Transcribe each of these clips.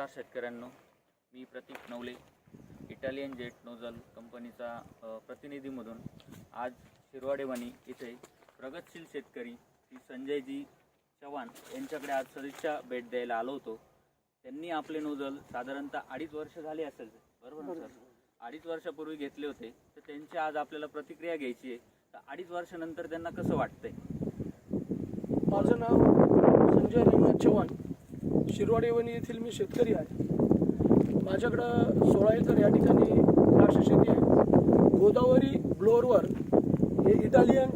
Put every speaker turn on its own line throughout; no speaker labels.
नमस्कार शेतकऱ्यांनो, मी प्रतीक Navale, Italian jet nozzle कंपनीचा प्रतिनिधीमधून आज शिरवाडेवाणी इथे प्रगतशील शेतकरी श्री संजयजी चव्हाण यांच्याकडे आज सदिच्छा भेट द्यायला आलो होतो। त्यांनी आपले नोझल साधारणतः 2.5 वर्ष झाले असेल, बरोबर ना सर? 2.5 वर्षापूर्वी घेतले होते, तर त्यांची आज आपल्याला प्रतिक्रिया घ्यायची आहे। तर 2.5 वर्षानंतर त्यांना कसं वाटतंय?
माझं नाव संजय रंगनाथ चव्हाण, शिरवाडेवाणी येथील मी शेतकरी आहे। माझ्याकडं 16 एकर या ठिकाणी द्राक्ष शेती आहे। गोदावरी ब्लोअरवर हे इटालियन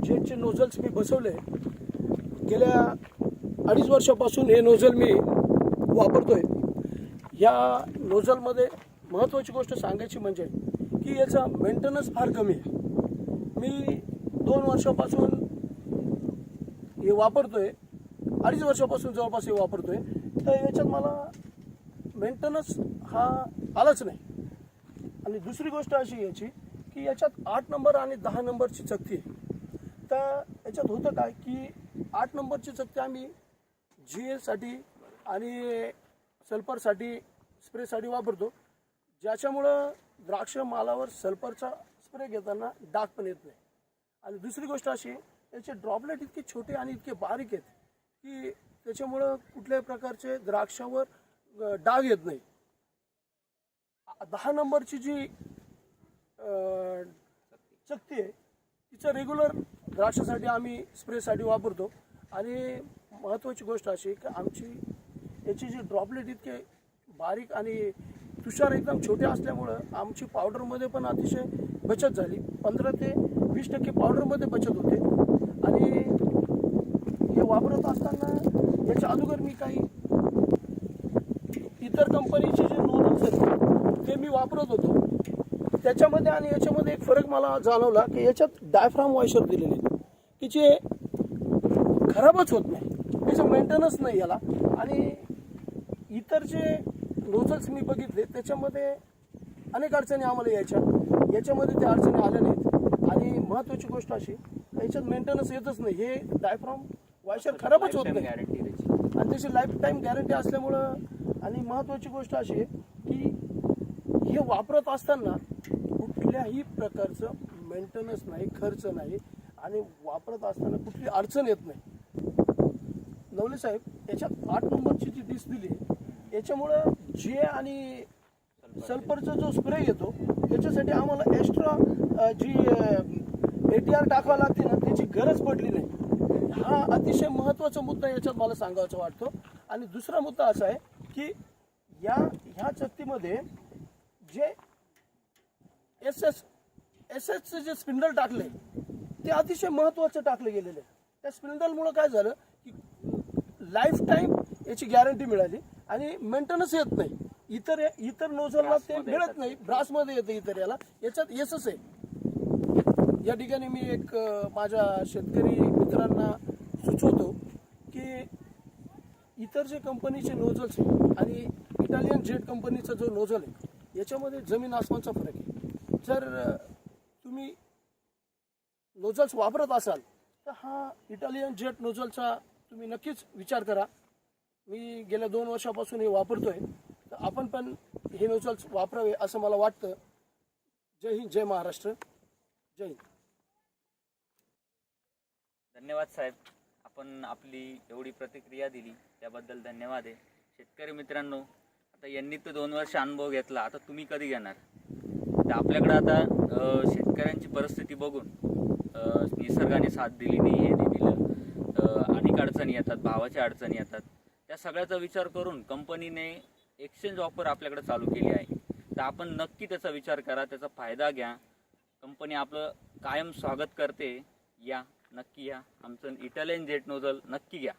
जेटचे नोझल्स मी बसवले। गेल्या 2.5 वर्षापासून हे नोझल मी वापरतोय। या नोझलमध्ये महत्त्वाची गोष्ट सांगायची म्हणजे की याचा मेंटेनन्स फार कमी आहे। मी 2 वर्षापासून हे वापरतोय, 2.5 वर्षापासून जवळपास हे वापरतोय, तर याच्यात मला मेंटेनन्स हा आलाच नाही। आणि दुसरी गोष्ट अशी याची की याच्यात 8 नंबर आणि 10 नंबरची चकती आहे। तर याच्यात होतं काय की 8 नंबरची चकती आम्ही GL आणि सल्फरसाठी स्प्रेसाठी वापरतो, ज्याच्यामुळं द्राक्ष मालावर सल्फरचा स्प्रे घेताना डाग पण येत नाही। आणि दुसरी गोष्ट अशी, याचे ड्रॉपलेट इतके छोटे आणि इतके बारीक आहेत की त्याच्यामुळं कुठल्याही प्रकारचे द्राक्षावर डाग येत नाही। 10 नंबरची जी चकती आहे तिचं रेग्युलर द्राक्षासाठी आम्ही स्प्रेसाठी वापरतो। आणि महत्त्वाची गोष्ट अशी की आमची याची जी ड्रॉपलेट इतके बारीक आणि तुषार एकदम छोटे असल्यामुळं आमची पावडरमध्ये पण अतिशय बचत झाली। 15 ते 20% पावडरमध्ये बचत होते। आणि हे वापरत असताना याच्या अगोदर मी काही इतर कंपनीचे जे नोझल्स आहेत ते मी वापरत होतो, त्याच्यामध्ये आणि याच्यामध्ये एक फरक मला जाणवला की याच्यात डायफ्राम वॉशर दिलेले आहेत की जे खराबच होत नाही, त्याचं मेंटेनन्स नाही याला। आणि इतर जे नोझल्स मी बघितले त्याच्यामध्ये अनेक अडचणी आम्हाला याच्यामध्ये त्या अडचणी आल्या नाहीत। आणि महत्त्वाची गोष्ट अशी, याच्यात मेंटेनन्स येतच नाही, हे डायफ्राम वॉशर खराबच होत नाही आणि त्याची लाईफ टाईम गॅरंटी असल्यामुळं। आणि महत्त्वाची गोष्ट अशी की हे वापरत असताना कुठल्याही प्रकारचं मेंटेनन्स नाही, खर्च नाही आणि वापरत असताना कुठली अडचण येत नाही। नवले साहेब, याच्यात 8 नंबरची जी डिश दिली याच्यामुळं जे आणि सल्फरचा जो स्प्रे येतो त्याच्यासाठी आम्हाला एक्स्ट्रा जी ATR टाकावं लागते ना, त्याची गरज पडली नाही। हा अतिशय महत्त्वाचा मुद्दा याच्यात मला सांगायचा वाटतो। आणि दुसरा मुद्दा असा आहे की ह्या चकतीमध्ये जे SS जे स्पिंडल टाकले ते अतिशय महत्त्वाचं टाकले गेलेले। त्या स्पिंडलमुळं काय झालं की लाईफ टाईम याची गॅरंटी मिळाली आणि मेंटेनन्स येत नाही। इतर नोझलला ते मिळत नाही, ब्रासमध्ये येतं इतर याच्यात SS आहे। या ठिकाणी मी एक माझ्या शेतकरी मित्रांना सुचवतो की इतर जे कंपनीचे नोझल्स आहे आणि इटालियन जेट कंपनीचा जो नोझल आहे याच्यामध्ये जमीन आसमानचा फरक आहे। जर तुम्ही नोझल्स वापरत असाल तर हा इटालियन जेट नोझलचा तुम्ही नक्कीच विचार करा। मी गेल्या 2 वर्षापासून हे वापरतोय, तर आपण पण हे नोझल्स वापरावे असं मला वाटतं। जय हिंद, जय महाराष्ट्र, जय हिंद।
धन्यवाद साहेब, आपण आपली एवढी प्रतिक्रिया दिली त्याबद्दल धन्यवाद आहे। शेतकरी मित्रांनो, आता यांनी तर 2 वर्ष अनुभव घेतला, आता तुम्ही कधी घेणार? तर आपल्याकडे आता शेतकऱ्यांची परिस्थिती बघून निसर्गाने साथ दिली नाही, हे दिलं, अनेक अडचणी येतात, भावाच्या अडचणी येतात, त्या सगळ्याचा विचार करून कंपनीने एक्सचेंज ऑफर आपल्याकडे चालू केली आहे। तर आपण नक्की त्याचा विचार करा, त्याचा फायदा घ्या। कंपनी आपलं कायम स्वागत करते, या नक्की या, आमचं इटालियन जेट नोझल नक्की घ्या।